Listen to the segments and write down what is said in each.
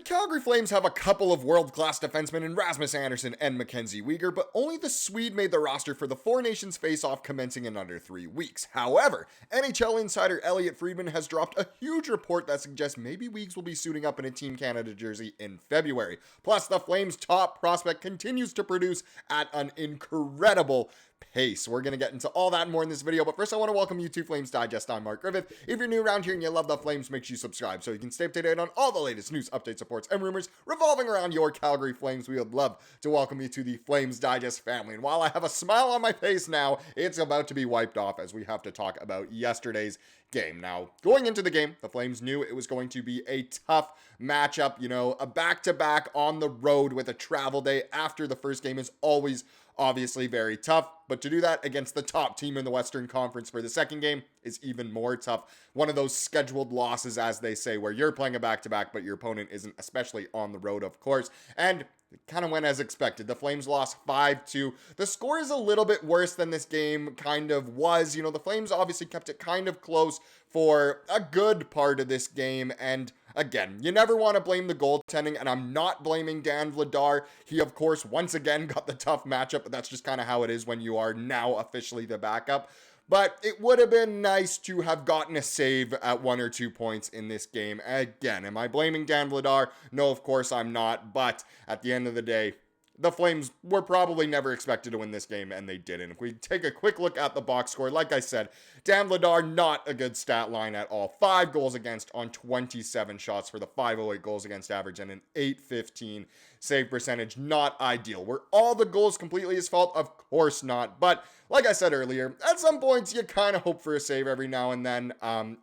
Calgary Flames have a couple of world-class defensemen in Rasmus Andersson and MacKenzie Weegar, but only the Swede made the roster for the Nations Faceoff commencing in under 3 weeks. However, NHL Insider Elliotte Friedman has dropped a huge report that suggests maybe Weegs will be suiting up in a Team Canada jersey in February. Plus, the Flames' top prospect continues to produce at an incredible pace. We're going to get into all that and more in this video, but first I want to welcome you to Flames Digest. I'm Mark Griffith. If you're new around here and you love the Flames, make sure you subscribe so you can stay up to date on all the latest news, updates, reports, and rumors revolving around your Calgary Flames. We would love to welcome you to the Flames Digest family. And while I have a smile on my face now, it's about to be wiped off as we have to talk about yesterday's game. Now, going into the game, the Flames knew it was going to be a tough matchup. You know, a back-to-back on the road with a travel day after the first game is always obviously very tough, but to do that against the top team in the Western Conference for the second game is even more tough. One of those scheduled losses, as they say, where you're playing a back-to-back, but your opponent isn't, especially on the road, of course. And it kind of went as expected. The Flames lost 5-2. The score is a little bit worse than this game kind of was. You know, the Flames obviously kept it kind of close for a good part of this game, and again, you never want to blame the goaltending, and I'm not blaming Dan Vladar. He, of course, once again got the tough matchup, but that's just kind of how it is when you are now officially the backup. But it would have been nice to have gotten a save at 1 or 2 points in this game. Again, am I blaming Dan Vladar? No, of course I'm not, but at the end of the day, the Flames were probably never expected to win this game, and they didn't. If we take a quick look at the box score, like I said, Dan Vladar, not a good stat line at all. 5 goals against on 27 shots for the 508 goals against average and an 815 save percentage. Not ideal. Were all the goals completely his fault? Of course not. But like I said earlier, at some points you kind of hope for a save every now and then.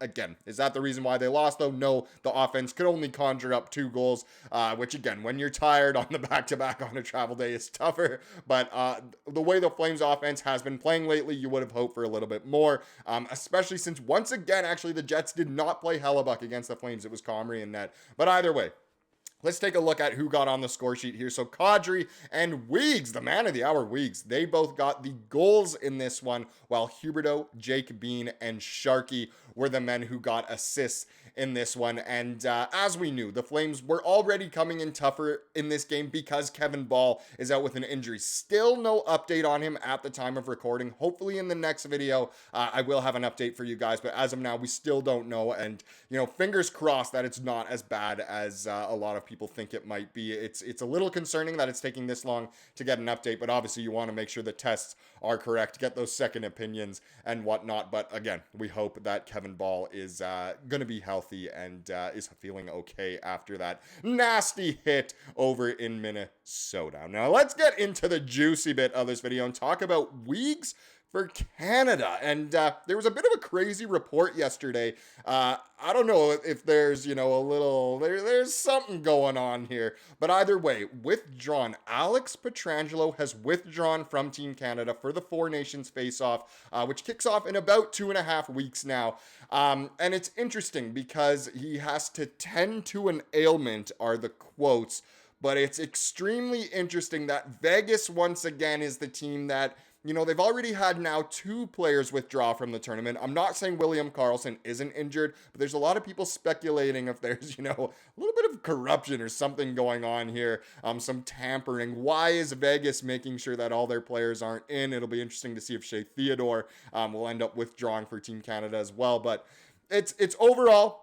Again, is that the reason why they lost though? No, the offense could only conjure up 2 goals, which again, when you're tired on the back-to-back on a travel day is tougher. But the way the Flames offense has been playing lately, you would have hoped for a little bit more, especially since once again, actually the Jets did not play Hellebuck against the Flames. It was Comrie in net. But either way, let's take a look at who got on the score sheet here. So Kadri and Weegs, the man of the hour Weegs, they both got the goals in this one, while Huberdeau, Jake Bean, and Sharkey were the men who got assists in this one. And as we knew, the Flames were already coming in tougher in this game because Kevin Ball is out with an injury. Still no update on him at the time of recording. Hopefully in the next video, I will have an update for you guys. But as of now, we still don't know. And, you know, fingers crossed that it's not as bad as a lot of people think it might be. It's a little concerning that it's taking this long to get an update, but obviously you want to make sure the tests are correct, get those second opinions and whatnot. But again, we hope that Kevin Ball is going to be healthy and is feeling okay after that nasty hit over in Minnesota. Now let's get into the juicy bit of this video and talk about Weegs for Canada. And there was a bit of a crazy report yesterday. I don't know if there's, you know, a little, there's something going on here. But either way, withdrawn. Alex Pietrangelo has withdrawn from Team Canada for the Nations Faceoff, which kicks off in about 2.5 weeks now. And it's interesting because he has to tend to an ailment, are the quotes. But it's extremely interesting that Vegas once again is the team that, you know, they've already had now 2 players withdraw from the tournament. I'm not saying William Karlsson isn't injured, but there's a lot of people speculating if there's, you know, a little bit of corruption or something going on here, some tampering. Why is Vegas making sure that all their players aren't in? It'll be interesting to see if Shea Theodore will end up withdrawing for Team Canada as well. But it's overall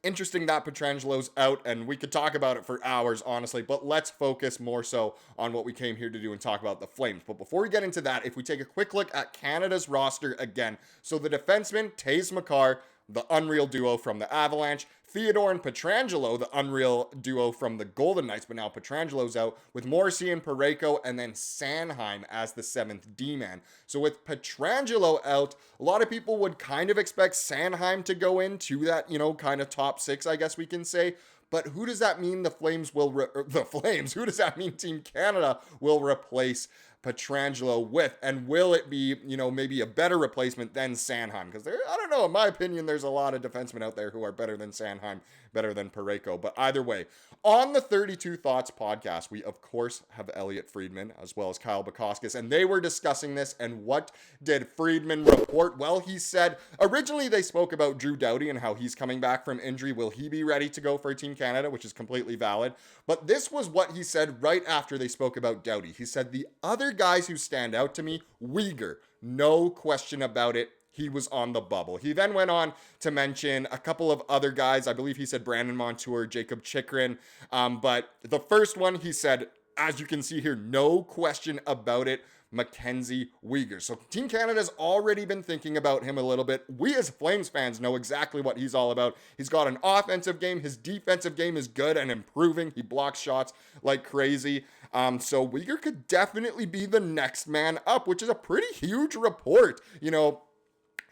interesting that Pietrangelo's out, and we could talk about it for hours, honestly, but let's focus more so on what we came here to do and talk about the Flames. But before we get into that, if we take a quick look at Canada's roster again, so the defenseman, Taze Makar, the unreal duo from the Avalanche, Theodore and Pietrangelo, the unreal duo from the Golden Knights, but now Pietrangelo's out, with Morrissey and Parayko, and then Sanheim as the 7th D-man. So with Pietrangelo out, a lot of people would kind of expect Sanheim to go into that, you know, kind of top 6, I guess we can say. But who does that mean the Flames will, who does that mean Team Canada will replace Pietrangelo with? And will it be, maybe a better replacement than Sanheim? Because I don't know, in my opinion, there's a lot of defensemen out there who are better than Sanheim, better than Parayko. But either way, on the 32 Thoughts podcast, we of course have Elliotte Friedman as well as Kyle Bukauskas, and they were discussing this. And what did Friedman report? Well, he said originally they spoke about Drew Doughty and how he's coming back from injury. Will he be ready to go for Team Canada? Which is completely valid. But this was what he said right after they spoke about Doughty. He said, the other guys who stand out to me, Weegar, no question about it, he was on the bubble. He then went on to mention a couple of other guys. I believe he said Brandon Montour, Jacob Chychrun. But the first one, he said, as you can see here, no question about it, MacKenzie Weegar. So Team Canada's already been thinking about him a little bit. We as Flames fans know exactly what he's all about. He's got an offensive game. His defensive game is good and improving. He blocks shots like crazy. So Weegar could definitely be the next man up, which is a pretty huge report.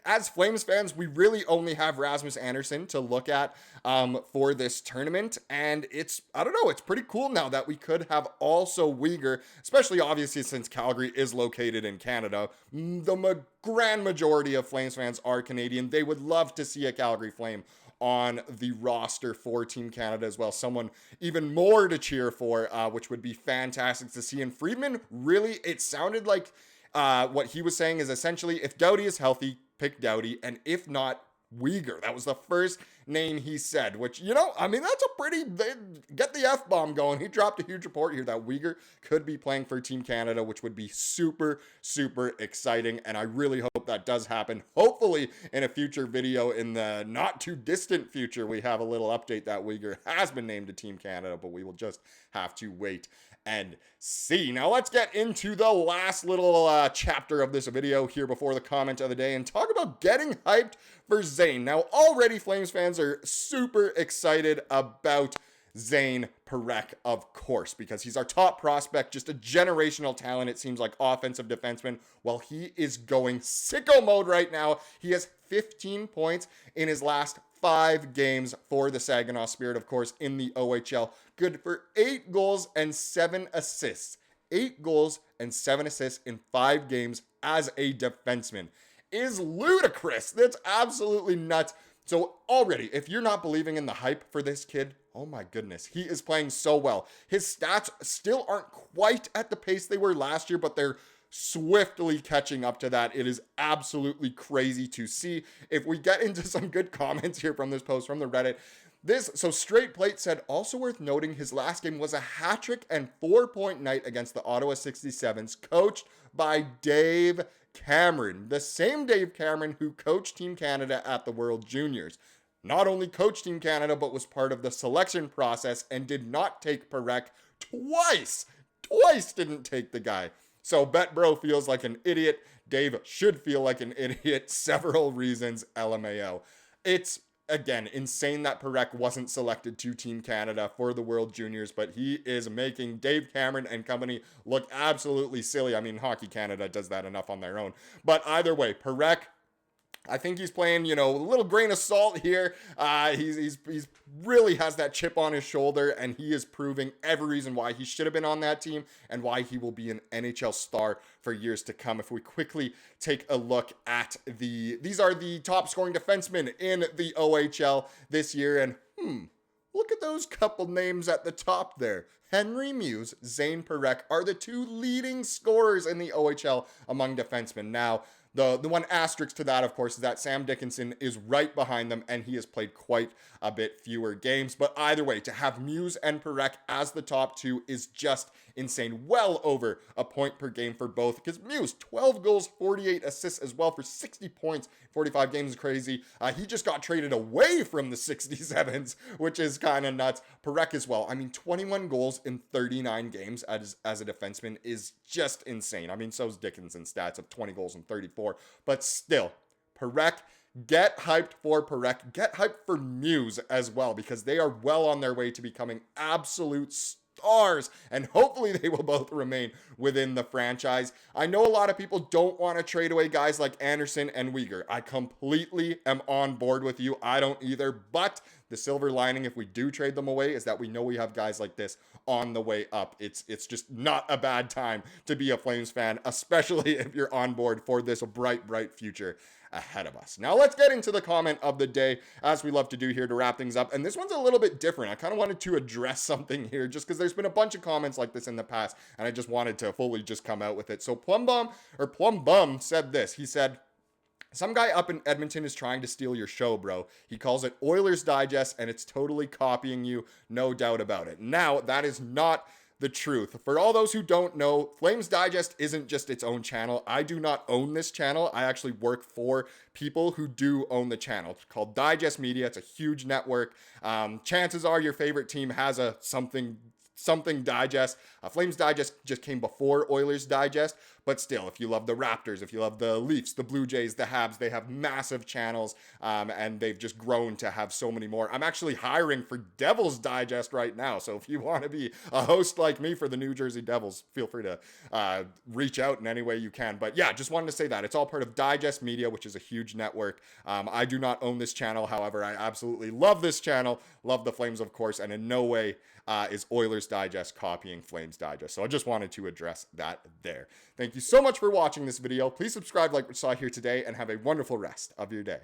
As Flames fans, we really only have Rasmus Andersson to look at for this tournament. And it's pretty cool now that we could have also Weegar, especially obviously since Calgary is located in Canada. The grand majority of Flames fans are Canadian. They would love to see a Calgary Flame on the roster for Team Canada as well. Someone even more to cheer for, which would be fantastic to see. And Friedman, really, it sounded like what he was saying is essentially if Doughty is healthy, pick Doughty, and if not, Weegar. That was the first name he said, which, that's a pretty, get the F-bomb going. He dropped a huge report here that Weegar could be playing for Team Canada, which would be super, super exciting, and I really hope that does happen. Hopefully, in a future video in the not too distant future, we have a little update that Weegar has been named to Team Canada, but we will just have to wait and see. Now let's get into the last little chapter of this video here before the comment of the day and talk about getting hyped for Zayne. Now already Flames fans are super excited about Zayne Parekh, of course, because he's our top prospect, just a generational talent, it seems like, offensive defenseman. Well, he is going sicko mode right now. He has 15 points in his last 5 games for the Saginaw Spirit, of course, in the OHL. Good for 8 goals and 7 assists. 8 goals and 7 assists in 5 games as a defenseman is ludicrous. That's absolutely nuts. So already, if you're not believing in the hype for this kid, oh my goodness, he is playing so well. His stats still aren't quite at the pace they were last year, but they're swiftly catching up to that. It is absolutely crazy to see. If we get into some good comments here from this post from the Reddit, so Straight Plate said, also worth noting, his last game was a hat trick and 4-point night against the Ottawa 67s, coached by Dave Cameron, the same Dave Cameron who coached Team Canada at the World Juniors. Not only coached Team Canada, but was part of the selection process and did not take Parekh twice. Twice didn't take the guy. So Bet Bro feels like an idiot. Dave should feel like an idiot. Several reasons, LMAO. It's, again, insane that Parekh wasn't selected to Team Canada for the World Juniors, but he is making Dave Cameron and company look absolutely silly. I mean, Hockey Canada does that enough on their own. But either way, Parekh, I think he's playing, a little grain of salt here. He's really has that chip on his shoulder, and he is proving every reason why he should have been on that team and why he will be an NHL star for years to come. If we quickly take a look at these are the top scoring defensemen in the OHL this year, and look at those couple names at the top there. Henry Muse, Zayne Parekh are the 2 leading scorers in the OHL among defensemen. Now, the one asterisk to that, of course, is that Sam Dickinson is right behind them, and he has played quite a bit fewer games. But either way, to have Muse and Parekh as the top 2 is just insane. Well over a point per game for both, because Muse, 12 goals, 48 assists as well for 60 points, 45 games is crazy. He just got traded away from the 67s, which is kind of nuts. Parekh as well. 21 goals in 39 games as a defenseman is just insane. So is Dickinson's stats of 20 goals and 34. But still, Parekh, get hyped for Parekh. Get hyped for Muse as well, because they are well on their way to becoming absolute stars, and hopefully they will both remain within the franchise. I know a lot of people don't want to trade away guys like Andersson and Weegar. I completely am on board with you. I don't either, but the silver lining if we do trade them away is that we know we have guys like this on the way up. It's just not a bad time to be a Flames fan, especially if you're on board for this bright future ahead of us. Now let's get into the comment of the day, as we love to do here to wrap things up. And this one's a little bit different. I kind of wanted to address something here just because there's been a bunch of comments like this in the past, and I just wanted to fully just come out with it. So Plum Bum said this. He said, "Some guy up in Edmonton is trying to steal your show, bro. He calls it Oilers Digest, and it's totally copying you, no doubt about it." Now, that is not the truth. For all those who don't know, Flames Digest isn't just its own channel. I do not own this channel. I actually work for people who do own the channel. It's called Digest Media. It's a huge network. Chances are your favorite team has a something Digest. Flames Digest just came before Oilers Digest, but still, if you love the Raptors, if you love the Leafs, the Blue Jays, the Habs, they have massive channels, and they've just grown to have so many more. I'm actually hiring for Devils Digest right now, so if you want to be a host like me for the New Jersey Devils, feel free to reach out in any way you can. But yeah, just wanted to say that. It's all part of Digest Media, which is a huge network. I do not own this channel. However, I absolutely love this channel, love the Flames, of course, and in no way is Oilers Digest copying Flames Digest. So I just wanted to address that there. Thank you so much for watching this video. Please subscribe like we saw here today and have a wonderful rest of your day.